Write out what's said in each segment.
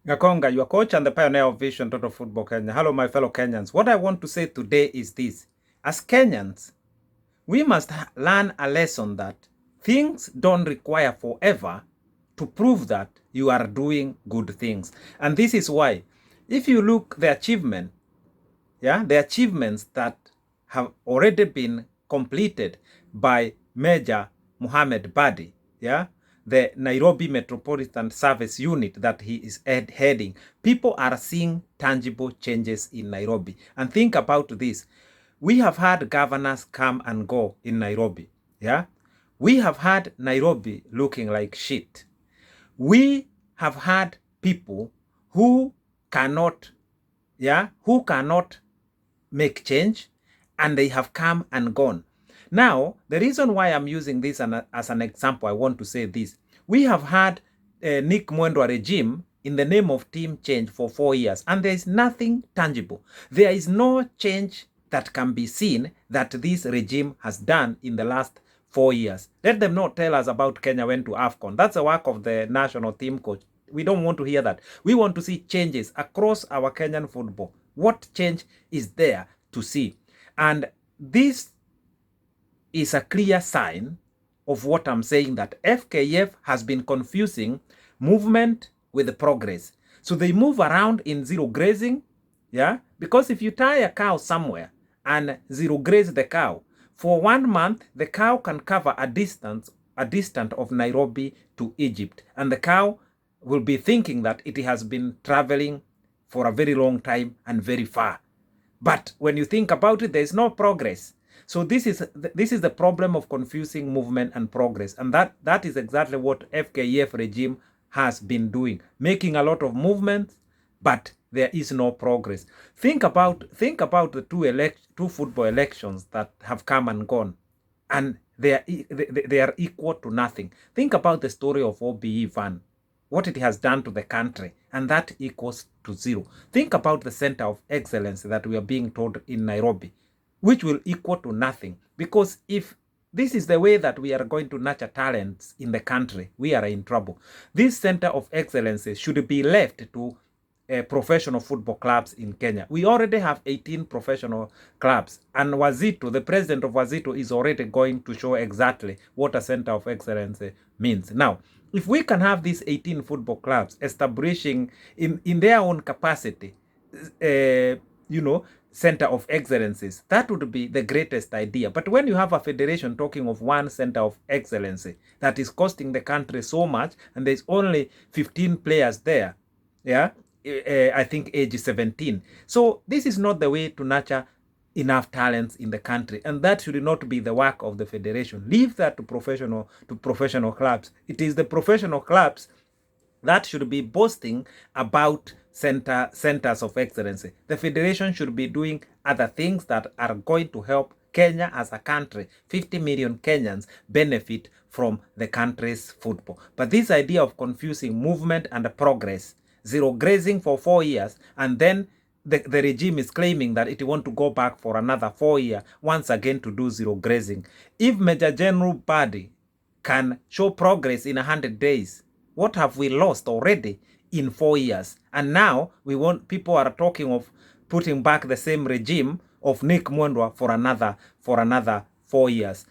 Gakonga, your coach and the pioneer of Vision Total Football Kenya. Hello, my fellow Kenyans. What I want to say today is this. As Kenyans, we must learn a lesson that things don't require forever to prove that you are doing good things. And this is why, if you look the achievements that have already been completed by Major Muhammad Badi, the Nairobi Metropolitan Service Unit that he is heading, people are seeing tangible changes in Nairobi. And think about this. We have had governors come and go in Nairobi. We have had Nairobi looking like shit. We have had people who cannot make change, and they have come and gone. Now, the reason why I'm using this as an example, I want to say this. We have had Nick Mwendwa regime in the name of team change for 4 years, and there is nothing tangible. There is no change that can be seen that this regime has done in the last 4 years. Let them not tell us about Kenya went to AFCON. That's the work of the national team coach. We don't want to hear that. We want to see changes across our Kenyan football. What change is there to see? And this is a clear sign of what I'm saying, that FKF has been confusing movement with progress. So they move around in zero grazing, because if you tie a cow somewhere and zero graze the cow, for 1 month, the cow can cover a distance of Nairobi to Egypt. And the cow will be thinking that it has been traveling for a very long time and very far. But when you think about it, there is no progress. So this is the problem of confusing movement and progress. And that is exactly what FKF regime has been doing, making a lot of movements, but there is no progress. Think about the two football elections that have come and gone, and they are equal to nothing. Think about the story of OBE Van, what it has done to the country, and that equals to zero. Think about the center of excellence that we are being told in Nairobi, which will equal to nothing. Because if this is the way that we are going to nurture talents in the country, we are in trouble. This center of excellence should be left to professional football clubs in Kenya. We already have 18 professional clubs, and Wazito, the president of Wazito, is already going to show exactly what a center of excellence means. Now, if we can have these 18 football clubs establishing in their own capacity, center of excellences, that would be the greatest idea. But when you have a federation talking of one center of excellency that is costing the country so much, and there's only 15 players there, I think age 17. So this is not the way to nurture enough talents in the country, and that should not be the work of the federation. Leave that to professional clubs. It is the professional clubs that should be boasting about centers of excellence. The federation should be doing other things that are going to help Kenya as a country. 50 million Kenyans benefit from the country's football. But this idea of confusing movement and progress, zero grazing for 4 years, and then the regime is claiming that it wants to go back for another 4 years once again to do zero grazing. If Major General Badi can show progress in 100 days, what have we lost already in 4 years? And now people are talking of putting back the same regime of Nick Mwendwa for another 4 years.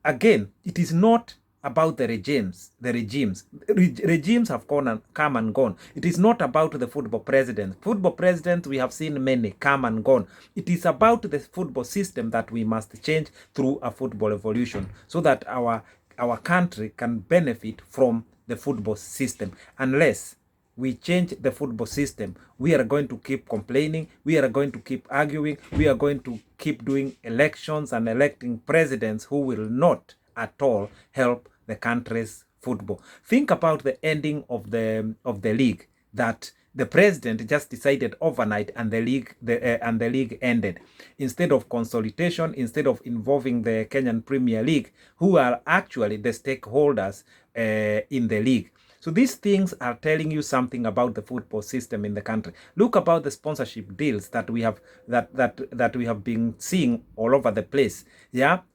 Again, it is not about the regimes. Regimes have come and gone. It is not about the football president. Football presidents, we have seen many come and gone. It is about the football system that we must change through a football evolution, so that our country can benefit from the football system. Unless we change the football system, we are going to keep complaining, we are going to keep arguing, we are going to keep doing elections and electing presidents who will not at all help the country's football. Think about the ending of the league, that the president just decided overnight, and the league ended. Instead of consultation, instead of involving the Kenyan Premier League, who are actually the stakeholders in the league. So these things are telling you something about the football system in the country. Look about the sponsorship deals that we have that we have been seeing all over the place.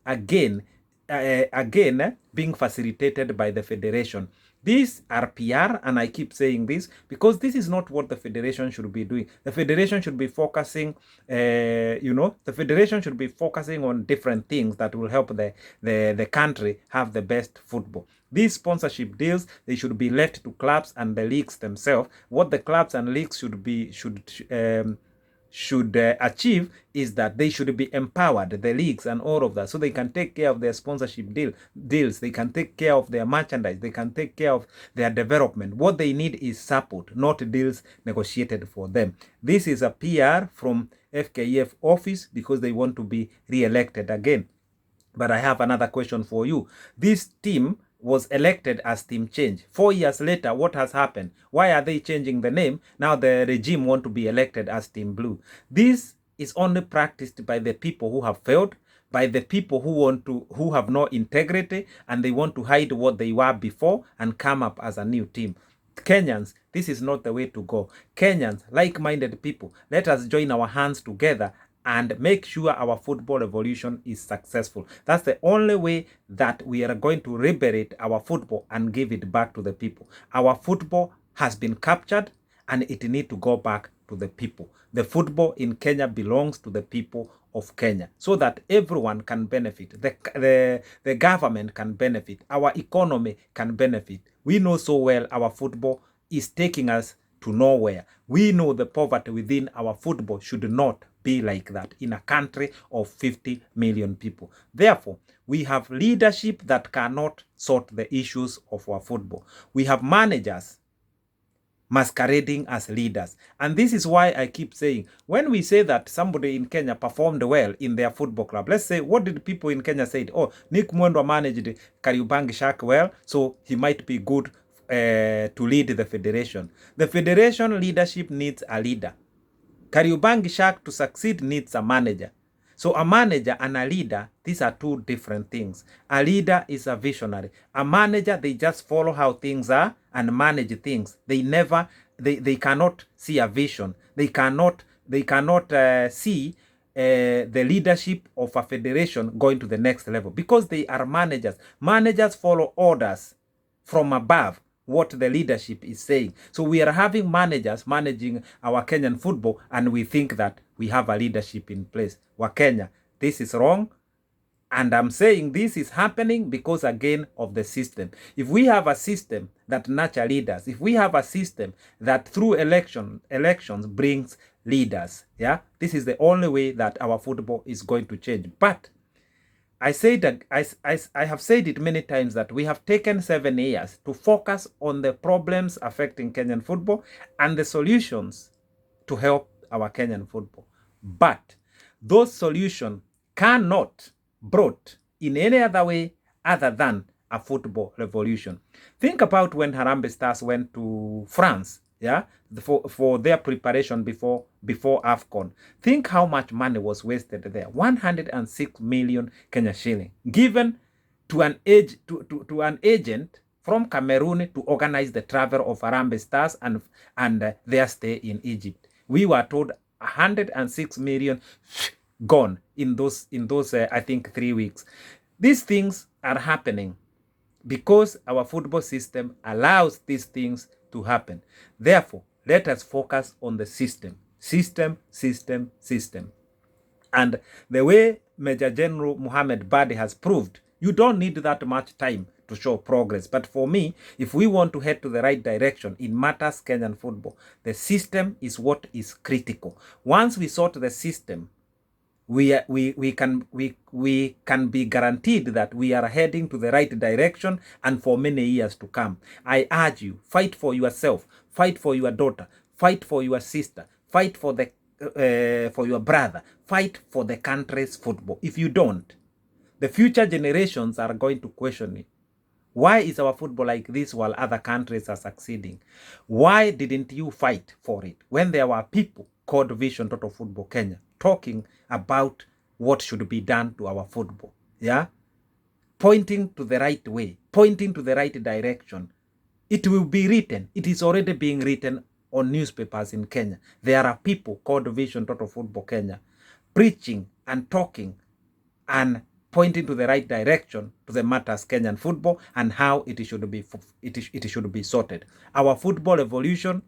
Again, being facilitated by the federation. These are PR, and I keep saying this because this is not what the federation should be doing. The federation should be focusing, the federation should be focusing on different things that will help the country have the best football. These sponsorship deals, they should be left to clubs and the leagues themselves. What the clubs and leagues should achieve is that they should be empowered, the leagues and all of that, so they can take care of their sponsorship deals, they can take care of their merchandise, they can take care of their development. What they need is support, not deals negotiated for them. This is a PR from FKF office because they want to be re-elected again. But I have another question for you. This team was elected as Team Change. 4 years later, what has happened? Why are they changing the name? Now the regime want to be elected as Team Blue. This is only practiced by the people who have failed, by the people who have no integrity, and they want to hide what they were before and come up as a new team. Kenyans, this is not the way to go. Kenyans, like-minded people, let us join our hands together and make sure our football revolution is successful. That's the only way that we are going to liberate our football and give it back to the people. Our football has been captured and it needs to go back to the people. The football in Kenya belongs to the people of Kenya so that everyone can benefit. The government can benefit. Our economy can benefit. We know so well our football is taking us to nowhere. We know the poverty within our football should not be like that in a country of 50 million people. Therefore, we have leadership that cannot sort the issues of our football. We have managers masquerading as leaders. And this is why I keep saying, when we say that somebody in Kenya performed well in their football club, let's say, what did people in Kenya say? Oh, Nick Mwendwa managed Kariobangi Shark well, so he might be good to lead the federation. The federation leadership needs a leader. Kariobangi Shark to succeed needs a manager. So a manager and a leader, these are two different things. A leader is a visionary. A manager, they just follow how things are and manage things. They cannot see a vision. They cannot see the leadership of a federation going to the next level because they are managers. Managers follow orders from above, what the leadership is saying. So we are having managers managing our Kenyan football and we think that we have a leadership in place. Wakenya, this is wrong. And I'm saying this is happening because, again, of the system. If we have a system that nurture leaders, if we have a system that through elections brings leaders, yeah, this is the only way that our football is going to change. But I have said it many times that we have taken 7 years to focus on the problems affecting Kenyan football and the solutions to help our Kenyan football. But those solutions cannot brought in any other way other than a football revolution. Think about when Harambee Stars went to France, yeah, for their preparation before AFCON. Think how much money was wasted there. 106 million Kenya shilling given to an agent from Cameroon to organize the travel of Harambee Stars and their stay in Egypt. We were told 106 million gone in those I think 3 weeks. These things are happening because our football system allows these things to happen. Therefore, let us focus on the system. And the way Major General Mohammed Badi has proved, you don't need that much time to show progress. But for me, if we want to head to the right direction in matters Kenyan football, the system is what is critical. Once we sort the system, we can be guaranteed that we are heading to the right direction and for many years to come. I urge you, fight for yourself, fight for your daughter, fight for your sister, fight for your brother, fight for the country's football. If you don't, the future generations are going to question it. Why is our football like this while other countries are succeeding? Why didn't you fight for it when there were people called Vision Total Football Kenya talking about what should be done to our football? Yeah? Pointing to the right way, pointing to the right direction. It will be written. It is already being written on newspapers in Kenya. There are people called Vision Total Football Kenya preaching and talking and pointing to the right direction to the matters Kenyan football and how it should be sorted. Our football evolution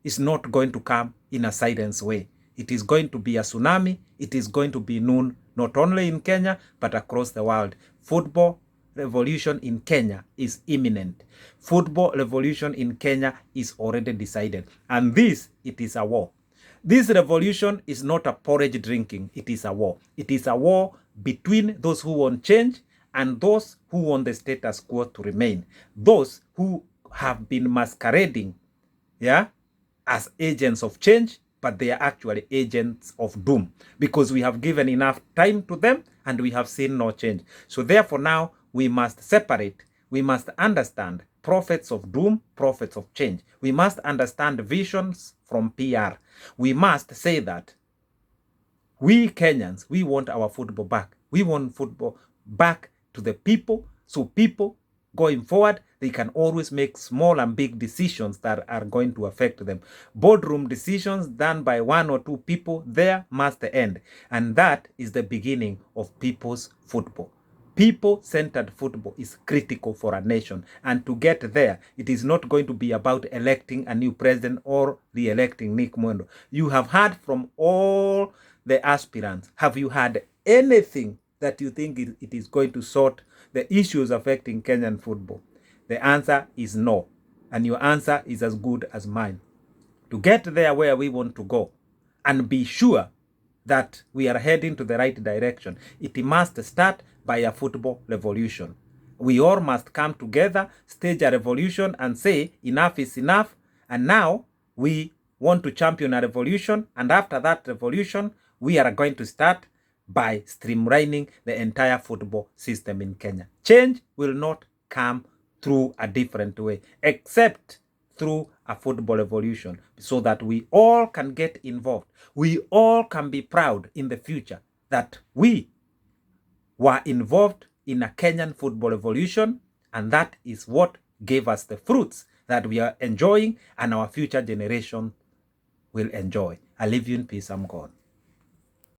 is not going to come in a silence way. It is going to be a tsunami. It is going to be known not only in Kenya, but across the world. Football revolution in Kenya is imminent. Football revolution in Kenya is already decided. And it is a war. This revolution is not a porridge drinking. It is a war. It is a war between those who want change and those who want the status quo to remain. Those who have been masquerading, as agents of change, but they are actually agents of doom, because we have given enough time to them and we have seen no change. So therefore now we must separate. We must understand prophets of doom, prophets of change. We must understand visions from PR. We must say that we Kenyans, we want our football back. We want football back to the people, so people going forward, they can always make small and big decisions that are going to affect them. Boardroom decisions done by 1 or 2 people, there must end. And that is the beginning of people's football. People-centered football is critical for a nation. And to get there, it is not going to be about electing a new president or re-electing Nick Mwendo. You have heard from all the aspirants. Have you had anything that you think it is going to sort the issues affecting Kenyan football? The answer is no. And your answer is as good as mine. To get there where we want to go and be sure that we are heading to the right direction, it must start by a football revolution. We all must come together, stage a revolution and say enough is enough. And now we want to champion a revolution. And after that revolution, we are going to start by streamlining the entire football system in Kenya. Change will not come through a different way, except through a football revolution, so that we all can get involved. We all can be proud in the future that we were involved in a Kenyan football revolution, and that is what gave us the fruits that we are enjoying and our future generation will enjoy. I leave you in peace. I'm gone.